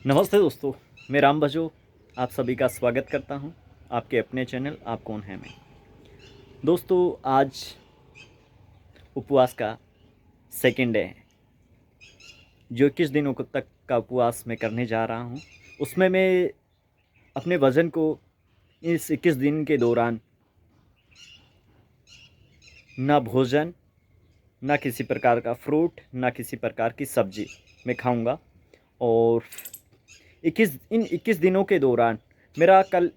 नमस्ते दोस्तों, मैं राम बजो आप सभी का स्वागत करता हूं आपके अपने चैनल आप कौन है में। दोस्तों, आज उपवास का सेकंड डे है। जो 21 दिनों को तक का उपवास मैं करने जा रहा हूं, उसमें मैं अपने वज़न को इस 21 दिन के दौरान ना भोजन, ना किसी प्रकार का फ्रूट, ना किसी प्रकार की सब्ज़ी मैं खाऊंगा। और 21 दिनों के दौरान मेरा कल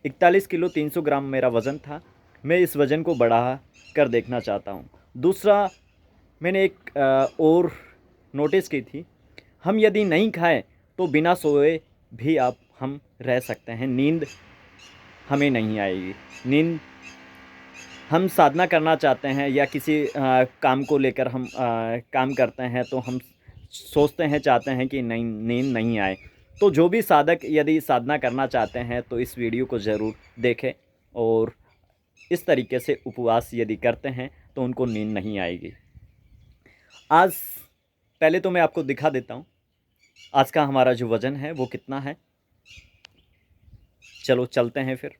41 किलो 300 ग्राम मेरा वज़न था। मैं इस वज़न को बढ़ा कर देखना चाहता हूँ। दूसरा, मैंने एक और नोटिस की थी, हम यदि नहीं खाएं तो बिना सोए भी आप हम रह सकते हैं। नींद हमें नहीं आएगी। नींद हम साधना करना चाहते हैं या किसी काम को लेकर हम काम करते हैं तो हम सोचते हैं, चाहते हैं कि नहीं, नींद नहीं आए। तो जो भी साधक यदि साधना करना चाहते हैं तो इस वीडियो को ज़रूर देखें, और इस तरीके से उपवास यदि करते हैं तो उनको नींद नहीं आएगी। आज पहले तो मैं आपको दिखा देता हूँ आज का हमारा जो वज़न है वो कितना है। चलो चलते हैं, फिर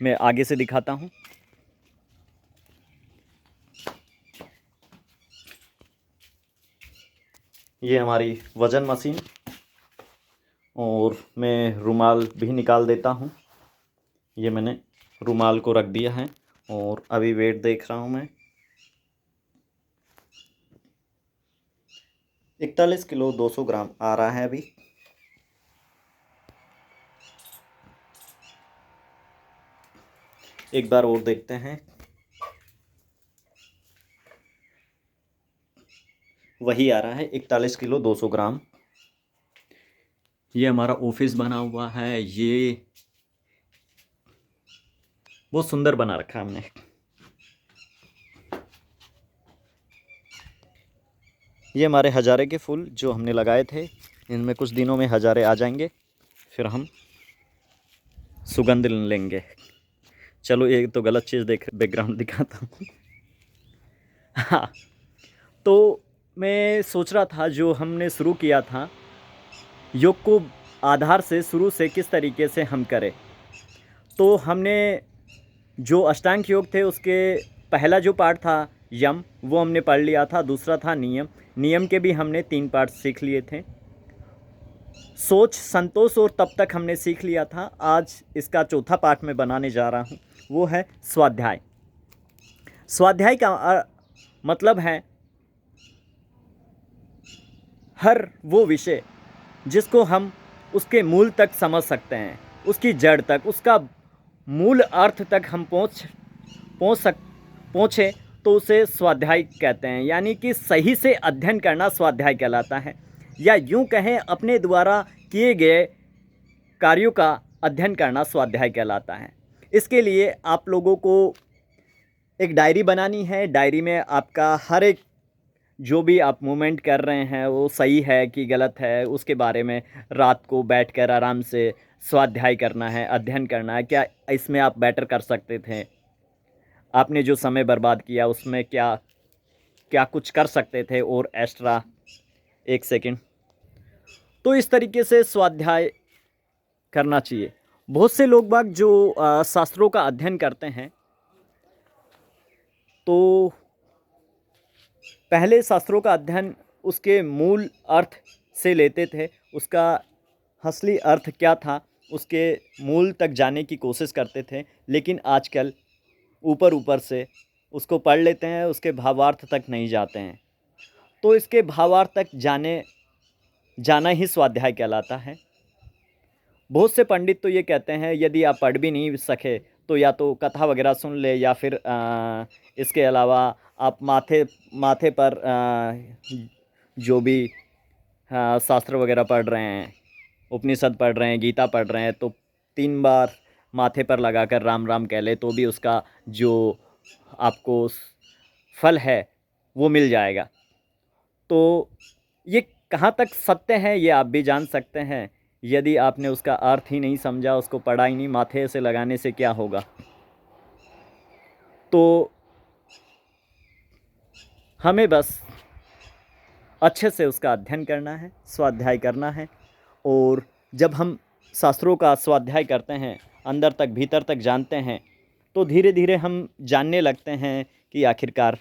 मैं आगे से दिखाता हूँ। ये हमारी वज़न मशीन, और मैं रुमाल भी निकाल देता हूँ। ये मैंने रुमाल को रख दिया है और अभी वेट देख रहा हूँ मैं। 41 किलो 200 ग्राम आ रहा है अभी। एक बार और देखते हैं। वही आ रहा है 41 किलो 200 ग्राम। ये हमारा ऑफिस बना हुआ है। ये बहुत सुंदर बना रखा है हमने। ये हमारे हजारे के फूल जो हमने लगाए थे, इनमें कुछ दिनों में हजारे आ जाएंगे, फिर हम सुगंध लेंगे। चलो, ये तो गलत चीज़ देख बैकग्राउंड दिखाता हूँ। हाँ, तो मैं सोच रहा था जो हमने शुरू किया था योग को आधार से शुरू से किस तरीके से हम करें। तो हमने जो अष्टांग योग थे उसके पहला जो पार्ट था यम, वो हमने पढ़ लिया था। दूसरा था नियम। नियम के भी हमने 3 पार्ट सीख लिए थे। सोच, संतोष और तब तक हमने सीख लिया था। आज इसका चौथा पार्ट मैं बनाने जा रहा हूँ, वो है स्वाध्याय। स्वाध्याय का मतलब है हर वो विषय जिसको हम उसके मूल तक समझ सकते हैं, उसकी जड़ तक, उसका मूल अर्थ तक हम पहुँच सक पहुँचे तो उसे स्वाध्याय कहते हैं। यानी कि सही से अध्ययन करना स्वाध्याय कहलाता है, या यूँ कहें अपने द्वारा किए गए कार्यों का अध्ययन करना स्वाध्याय कहलाता है। इसके लिए आप लोगों को एक डायरी बनानी है। डायरी में आपका हर एक जो भी आप मूवमेंट कर रहे हैं वो सही है कि गलत है, उसके बारे में रात को बैठकर आराम से स्वाध्याय करना है, अध्ययन करना है। क्या इसमें आप बेटर कर सकते थे, आपने जो समय बर्बाद किया उसमें क्या क्या कुछ कर सकते थे और एक्स्ट्रा। एक सेकंड। तो इस तरीके से स्वाध्याय करना चाहिए। बहुत से लोग बाग जो शास्त्रों का अध्ययन करते हैं, तो पहले शास्त्रों का अध्ययन उसके मूल अर्थ से लेते थे। उसका असली अर्थ क्या था उसके मूल तक जाने की कोशिश करते थे। लेकिन आजकल ऊपर ऊपर से उसको पढ़ लेते हैं, उसके भावार्थ तक नहीं जाते हैं। तो इसके भावार्थ तक जाना ही स्वाध्याय कहलाता है। बहुत से पंडित तो ये कहते हैं यदि आप पढ़ भी नहीं सके तो या तो कथा वगैरह सुन ले, या फिर इसके अलावा आप माथे माथे पर जो भी शास्त्र वगैरह पढ़ रहे हैं, उपनिषद पढ़ रहे हैं, गीता पढ़ रहे हैं, तो 3 बार माथे पर लगाकर राम राम कह ले तो भी उसका जो आपको फल है वो मिल जाएगा। तो ये कहाँ तक सत्य है ये आप भी जान सकते हैं। यदि आपने उसका अर्थ ही नहीं समझा, उसको पढ़ा ही नहीं, माथे से लगाने से क्या होगा। तो हमें बस अच्छे से उसका अध्ययन करना है, स्वाध्याय करना है। और जब हम शास्त्रों का स्वाध्याय करते हैं, अंदर तक भीतर तक जानते हैं, तो धीरे धीरे हम जानने लगते हैं कि आखिरकार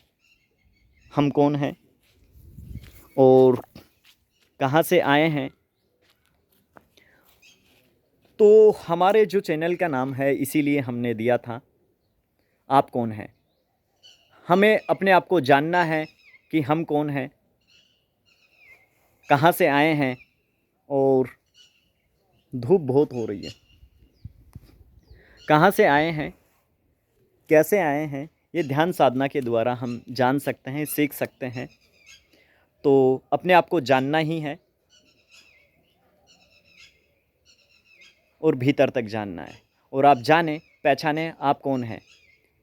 हम कौन हैं और कहाँ से आए हैं। तो हमारे जो चैनल का नाम है इसीलिए हमने दिया था, आप कौन हैं। हमें अपने आप को जानना है कि हम कौन हैं, कहाँ से आए हैं। और धूप बहुत हो रही है, कहाँ से आए हैं, कैसे आए हैं, ये ध्यान साधना के द्वारा हम जान सकते हैं, सीख सकते हैं। तो अपने आप को जानना ही है और भीतर तक जानना है, और आप जाने पहचाने आप कौन हैं।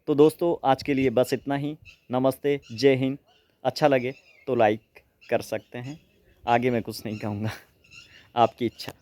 तो दोस्तों आज के लिए बस इतना ही। नमस्ते, जय हिंद। अच्छा लगे तो लाइक कर सकते हैं, आगे मैं कुछ नहीं कहूँगा, आपकी इच्छा।